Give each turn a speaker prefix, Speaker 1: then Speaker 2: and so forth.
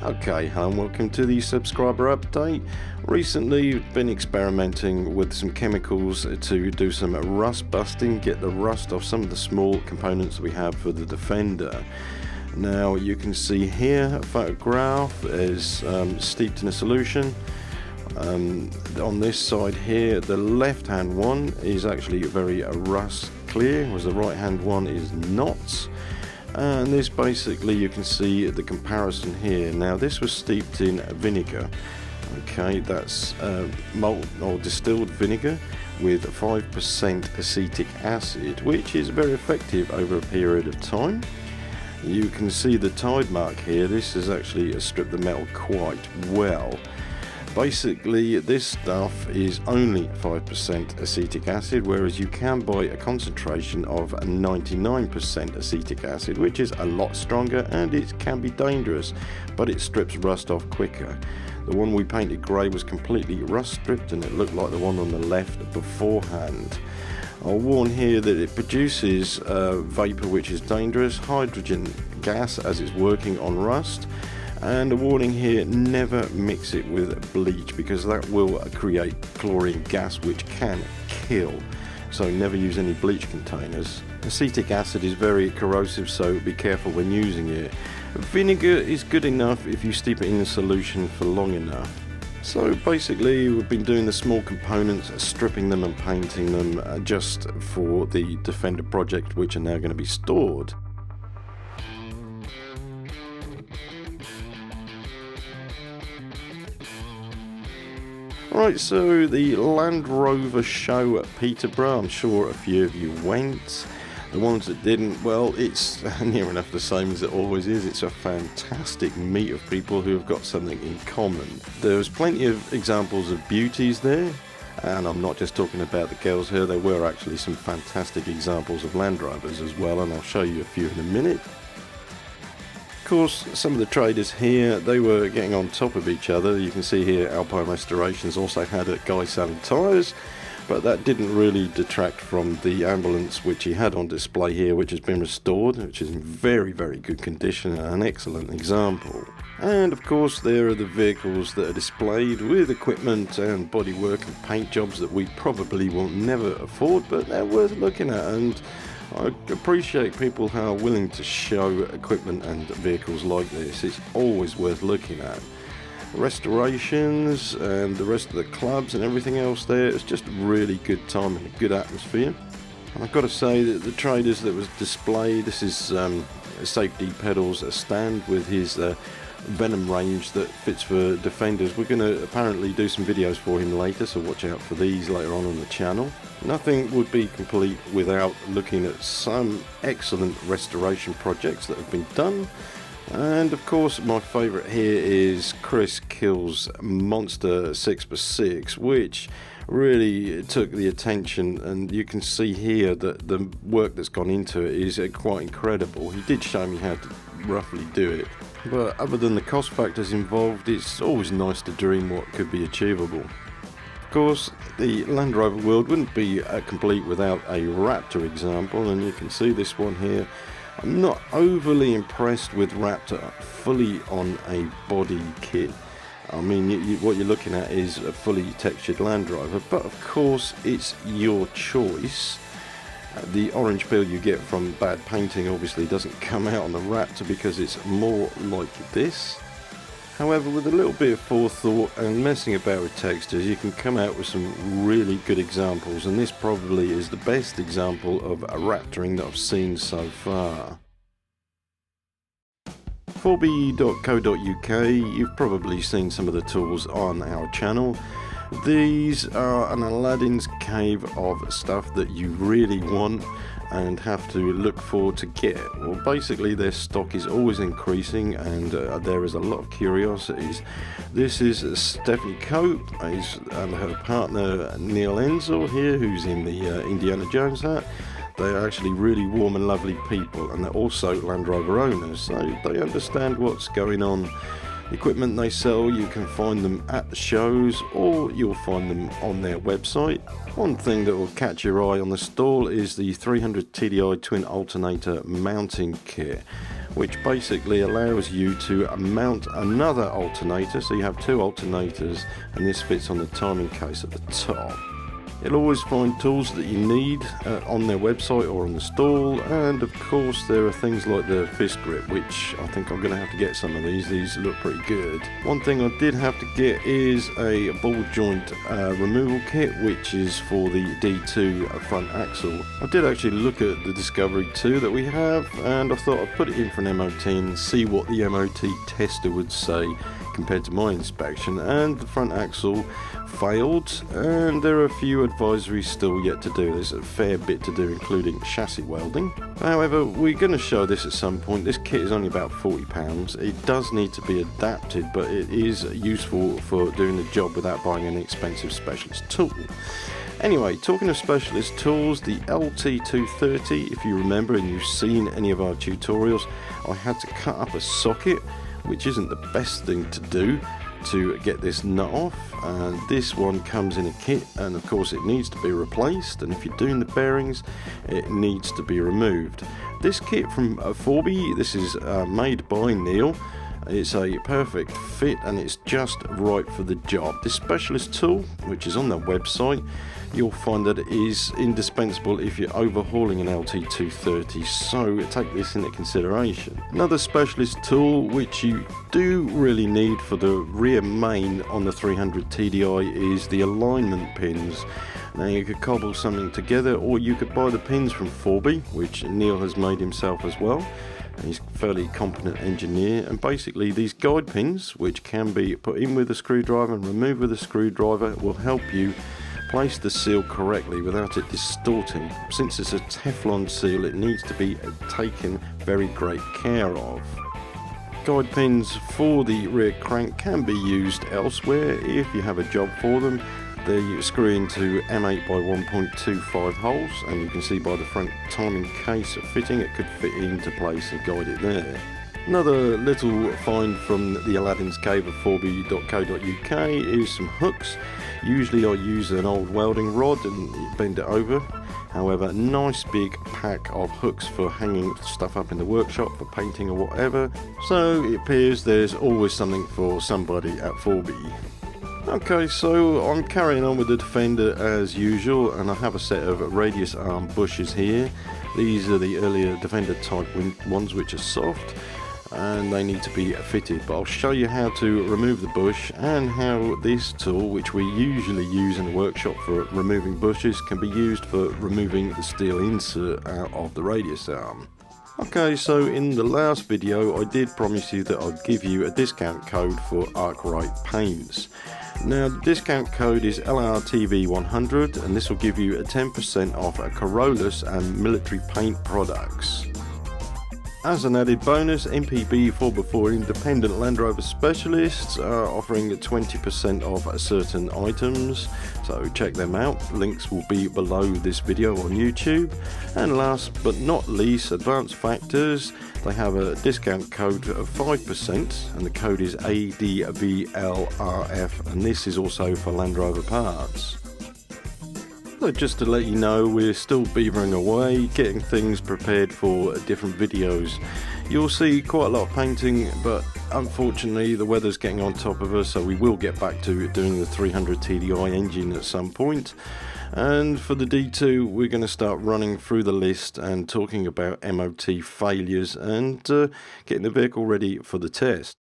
Speaker 1: Okay, hello and welcome to the subscriber update. Recently we've been experimenting with some chemicals to do some rust busting, get the rust off some of the small components that we have for the Defender. Now you can see here a photograph is steeped in a solution. On this side here, the left hand one is actually very rust clear, whereas the right hand one is not. And this basically, you can see the comparison here. Now this was steeped in vinegar. Okay, that's malt or distilled vinegar with 5% acetic acid, which is very effective over a period of time. You can see the tide mark here. This has actually stripped the metal quite well. Basically, this stuff is only 5% acetic acid, whereas you can buy a concentration of 99% acetic acid, which is a lot stronger and it can be dangerous, but it strips rust off quicker. The one we painted grey was completely rust stripped and it looked like the one on the left beforehand. I'll warn here that it produces vapour which is dangerous, hydrogen gas as it's working on rust. And a warning here, never mix it with bleach because that will create chlorine gas which can kill. So never use any bleach containers. Acetic acid is very corrosive, so be careful when using it. Vinegar is good enough if you steep it in a solution for long enough. So basically we've been doing the small components, stripping them and painting them just for the Defender project, which are now going to be stored. Right, so the Land Rover show at Peterborough, I'm sure a few of you went. The ones that didn't, well, it's near enough the same as it always is. It's a fantastic meet of people who have got something in common. There's plenty of examples of beauties there, and I'm not just talking about the girls here. There were actually some fantastic examples of Land Rovers as well, and I'll show you a few in a minute. Of course, some of the traders here, they were getting on top of each other. You can see here Alpine Restorations also had a guy selling tyres, but that didn't really detract from the ambulance which he had on display here, which has been restored, which is in very, very good condition and an excellent example. And of course there are the vehicles that are displayed with equipment and bodywork and paint jobs that we probably will never afford, but they're worth looking at, and I appreciate people who are willing to show equipment and vehicles like this. It's always worth looking at. Restorations and the rest of the clubs and everything else there, it's just a really good time and a good atmosphere. And I've got to say that the traders that was displayed, this is Safety Pedals stand with his Venom range that fits for Defenders. We're going to apparently do some videos for him later, so watch out for these later on the channel. Nothing would be complete without looking at some excellent restoration projects that have been done. And of course my favourite here is Chris Kill's Monster 6x6, which really took the attention, and you can see here that the work that's gone into it is quite incredible. He did show me how to roughly do it, but other than the cost factors involved, it's always nice to dream what could be achievable. Of course, the Land Rover world wouldn't be complete without a Raptor example, and you can see this one here. I'm not overly impressed with Raptor fully on a body kit. I mean, what you're looking at is a fully textured Land Rover, but of course it's your choice. The orange peel you get from bad painting obviously doesn't come out on the Raptor because it's more like this. However, with a little bit of forethought and messing about with textures, you can come out with some really good examples, and this probably is the best example of a Raptoring that I've seen so far. Fourby.co.uk, you've probably seen some of the tools on our channel. These are an Aladdin's cave of stuff that you really want and have to look for to get. Well, basically their stock is always increasing, and there is a lot of curiosities. This is Stephanie Cope and her partner Neil Enzel here, who's in the Indiana Jones hat. They are actually really warm and lovely people, and they're also Land Rover owners, so they understand what's going on. The equipment they sell, you can find them at the shows, or you'll find them on their website. One thing that will catch your eye on the stall is the 300 TDI twin alternator mounting kit. which basically allows you to mount another alternator. So you have two alternators, and this fits on the timing case at the top. You'll always find tools that you need on their website or on the stall, and of course there are things like the fist grip, which I think I'm going to have to get some of these. These look pretty good. One thing I did have to get is a ball joint removal kit, which is for the D2 front axle. I did actually look at the Discovery 2 that we have, and I thought I'd put it in for an MOT and see what the MOT tester would say compared to my inspection. And the front axle failed, and there are a few advisories still yet to do. There's a fair bit to do, including chassis welding. However, we're going to show this at some point. This kit is only about £40. It does need to be adapted, but it is useful for doing the job without buying an expensive specialist tool. Anyway, talking of specialist tools, the LT230, if you remember and you've seen any of our tutorials, I had to cut up a socket, which isn't the best thing to do, to get this nut off, and this one comes in a kit, and of course it needs to be replaced, and if you're doing the bearings it needs to be removed. This kit from Fourby, this is made by Neil. It's a perfect fit and it's just right for the job. This specialist tool, which is on their website, you'll find that it is indispensable if you're overhauling an LT230, so take this into consideration. Another specialist tool which you do really need for the rear main on the 300 TDI is the alignment pins. Now you could cobble something together, or you could buy the pins from Fourby, which Neil has made himself as well. He's a fairly competent engineer, and basically these guide pins, which can be put in with a screwdriver and removed with a screwdriver, will help you place the seal correctly without it distorting. Since it's a Teflon seal, it needs to be taken very great care of. Guide pins for the rear crank can be used elsewhere if you have a job for them. They screw into M8 by 1.25 holes, and you can see by the front timing case fitting it could fit into place and guide it there. Another little find from the Aladdin's Cave of Fourby.co.uk is some hooks. Usually I use an old welding rod and bend it over. However, a nice big pack of hooks for hanging stuff up in the workshop for painting or whatever. So it appears there's always something for somebody at Fourby. Okay, so I'm carrying on with the Defender as usual, and I have a set of radius arm bushes here. These are the earlier Defender type ones, which are soft, and they need to be fitted, but I'll show you how to remove the bush and how this tool, which we usually use in the workshop for removing bushes, can be used for removing the steel insert out of the radius arm. Okay, so in the last video I did promise you that I'd give you a discount code for Arkwright paints. Now the discount code is LRTV 100, and this will give you a 10% off Corollas and military paint products. As an added bonus, MPB 4x4 independent Land Rover specialists are offering 20% off certain items, so check them out. Links will be below this video on YouTube. And last but not least, Advanced Factors. They have a discount code of 5%, and the code is ADVLRF, and this is also for Land Rover parts. So just to let you know, we're still beavering away, getting things prepared for different videos. You'll see quite a lot of painting, but unfortunately the weather's getting on top of us, so we will get back to doing the 300 TDI engine at some point. And for the D2, we're going to start running through the list and talking about MOT failures and getting the vehicle ready for the test.